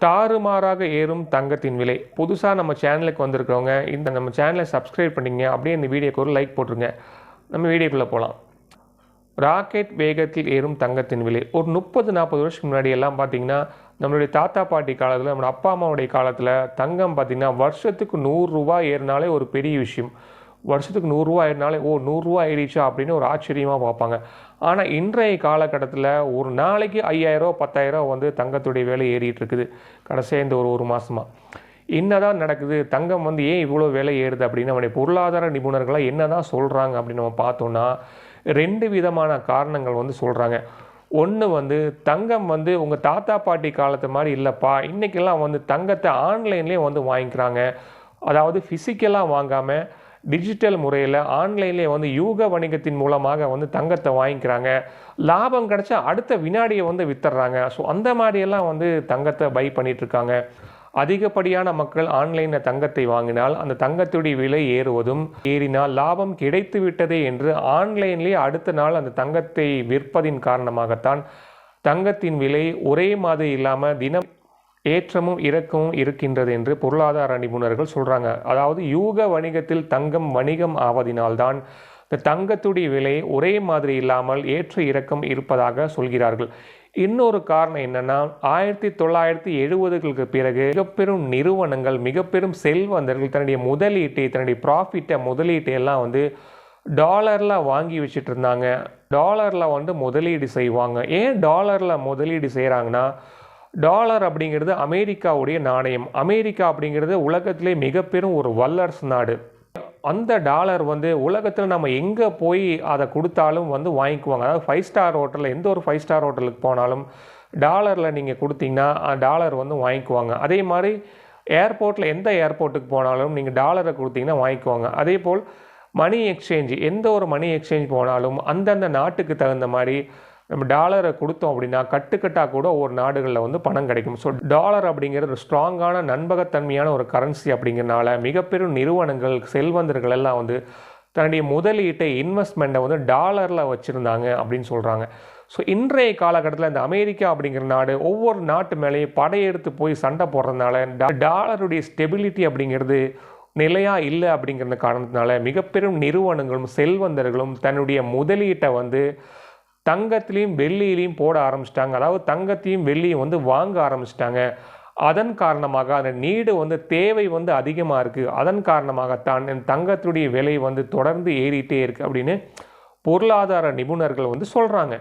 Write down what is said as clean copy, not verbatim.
தாறுமாறாக ஏறும் தங்கத்தின் விலை. புதுசா நம்ம சேனலுக்கு வந்திருக்கிறவங்க, இந்த நம்ம சேனலை சப்ஸ்கிரைப் பண்ணிங்க. அப்படியே இந்த வீடியோக்கு ஒரு லைக் போட்டுருங்க. நம்ம வீடியோக்குள்ளே போகலாம். ராக்கெட் வேகத்தில் ஏறும் தங்கத்தின் விலை. ஒரு 30-40 வருஷத்துக்கு முன்னாடி எல்லாம் பார்த்தீங்கன்னா, நம்மளுடைய தாத்தா பாட்டி காலத்தில், நம்மளோட அப்பா அம்மாவுடைய காலத்தில் தங்கம் பார்த்தீங்கன்னா வருஷத்துக்கு ரூ. 100 ஏறினாலே ஒரு பெரிய விஷயம். வருஷத்துக்கு ரூ. 100 ஏறினாலே ரூ. 100 ஏறிச்சா அப்படின்னு ஒரு ஆச்சரியமாக பார்ப்பாங்க. ஆனால் இன்றைய காலகட்டத்தில் ஒரு நாளைக்கு 5000 10,000 வந்து தங்கத்துடைய விலை ஏறிட்டு இருக்குது. கடைசியாக இந்த ஒரு மாதமாக என்னதான் நடக்குது, தங்கம் வந்து ஏன் இவ்வளோ விலை ஏறுது அப்படின்னு நம்முடைய பொருளாதார நிபுணர்களாக என்ன தான் சொல்கிறாங்க அப்படின்னு நம்ம பார்த்தோன்னா, 2 விதமான காரணங்கள் வந்து சொல்கிறாங்க. ஒன்று வந்து தங்கம் வந்து உங்கள் தாத்தா பாட்டி காலத்து மாதிரி இல்லைப்பா, இன்றைக்கெல்லாம் வந்து தங்கத்தை ஆன்லைன்லேயே வந்து வாங்கிக்கிறாங்க. அதாவது ஃபிசிக்கலாக வாங்காமல் டிஜிட்டல் முறையில் ஆன்லைன்லேயே வந்து யூக வணிகத்தின் மூலமாக வந்து தங்கத்தை வாங்கிக்கிறாங்க. லாபம் கிடைச்சா அடுத்த வினாடியை வந்து வித்துடுறாங்க. ஸோ அந்த மாதிரியெல்லாம் வந்து தங்கத்தை பை பண்ணிகிட்ருக்காங்க. அதிகப்படியான மக்கள் ஆன்லைனில் தங்கத்தை வாங்கினால் அந்த தங்கத்துடைய விலை ஏறினால் லாபம் கிடைத்து விட்டதே என்று ஆன்லைன்லேயே அடுத்த நாள் அந்த தங்கத்தை விற்பதின் காரணமாகத்தான் தங்கத்தின் விலை ஒரே மாதிரி இல்லாமல் தினம் ஏற்றமும் இறக்கமும் இருக்கின்றது என்று பொருளாதார நிபுணர்கள் சொல்கிறாங்க. அதாவது யூக வணிகத்தில் தங்கம் வணிகம் ஆவதினால்தான் இந்த தங்கத்துடைய விலை ஒரே மாதிரி இல்லாமல் ஏற்ற இறக்கம் இருப்பதாக சொல்கிறார்கள். இன்னொரு காரணம் என்னென்னா, 1970களுக்கு பிறகு மிகப்பெரும் நிறுவனங்கள், மிகப்பெரும் செல்வந்தர்கள் தன்னுடைய தன்னுடைய முதலீட்டை எல்லாம் வந்து டாலரில் வாங்கி வச்சுட்டு இருந்தாங்க. டாலரில் வந்து முதலீடு செய்வாங்க. ஏன் டாலரில் முதலீடு செய்கிறாங்கன்னா, டாலர் அப்படிங்கிறது அமெரிக்காவுடைய நாணயம். அமெரிக்கா அப்படிங்கிறது உலகத்திலே மிகப்பெரும் ஒரு வல்லரசு நாடு. அந்த டாலர் வந்து உலகத்தில் நம்ம எங்கே போய் அதை கொடுத்தாலும் வந்து வாங்கிக்குவாங்க. அதாவது 5 ஸ்டார் ஹோட்டலில், எந்த ஒரு 5 ஸ்டார் ஹோட்டலுக்கு போனாலும் டாலரில் நீங்கள் கொடுத்தீங்கன்னா டாலர் வந்து வாங்கிக்குவாங்க. அதே மாதிரி ஏர்போர்ட்டில் எந்த ஏர்போர்ட்டுக்கு போனாலும் நீங்கள் டாலரை கொடுத்தீங்கன்னா வாங்கிக்குவாங்க. அதே போல் மணி எக்ஸ்சேஞ்ச், எந்த ஒரு மணி எக்ஸ்சேஞ்ச் போனாலும் அந்தந்த நாட்டுக்கு தகுந்த மாதிரி நம்ம டாலரை கொடுத்தோம் அப்படின்னா கட்டுக்கட்டாக கூட ஒரு நாடுகளில் வந்து பணம் கிடைக்கும். ஸோ டாலர் அப்படிங்கிறது ஒரு ஸ்ட்ராங்கான நண்பகத்தன்மையான ஒரு கரன்சி அப்படிங்கிறனால மிகப்பெரும் நிறுவனங்கள், செல்வந்தர்கள் எல்லாம் வந்து தன்னுடைய முதலீட்டை, இன்வெஸ்ட்மெண்ட்டை வந்து டாலரில் வச்சுருந்தாங்க அப்படின்னு சொல்கிறாங்க. ஸோ இன்றைய காலகட்டத்தில் இந்த அமெரிக்கா அப்படிங்கிற நாடு ஒவ்வொரு நாட்டு மேலேயும் படையெடுத்து போய் சண்டை போடுறதுனால டாலருடைய ஸ்டெபிலிட்டி அப்படிங்கிறது நிலையாக இல்லை அப்படிங்கிற காரணத்தினால மிகப்பெரும் நிறுவனங்களும் செல்வந்தர்களும் தன்னுடைய முதலீட்டை வந்து தங்கத்திலையும் வெள்ளியிலையும் போட ஆரம்பிச்சிட்டாங்க. அதாவது தங்கத்தையும் வெள்ளியும் வந்து வாங்க ஆரம்பிச்சிட்டாங்க. அதன் காரணமாக அந்த நீடு வந்து தேவை வந்து அதிகமாக இருக்குது. அதன் காரணமாகத்தான் தங்கத்துடைய விலை வந்து தொடர்ந்து ஏறிட்டே இருக்குது அப்படின்னு பொருளாதார நிபுணர்கள் வந்து சொல்கிறாங்க.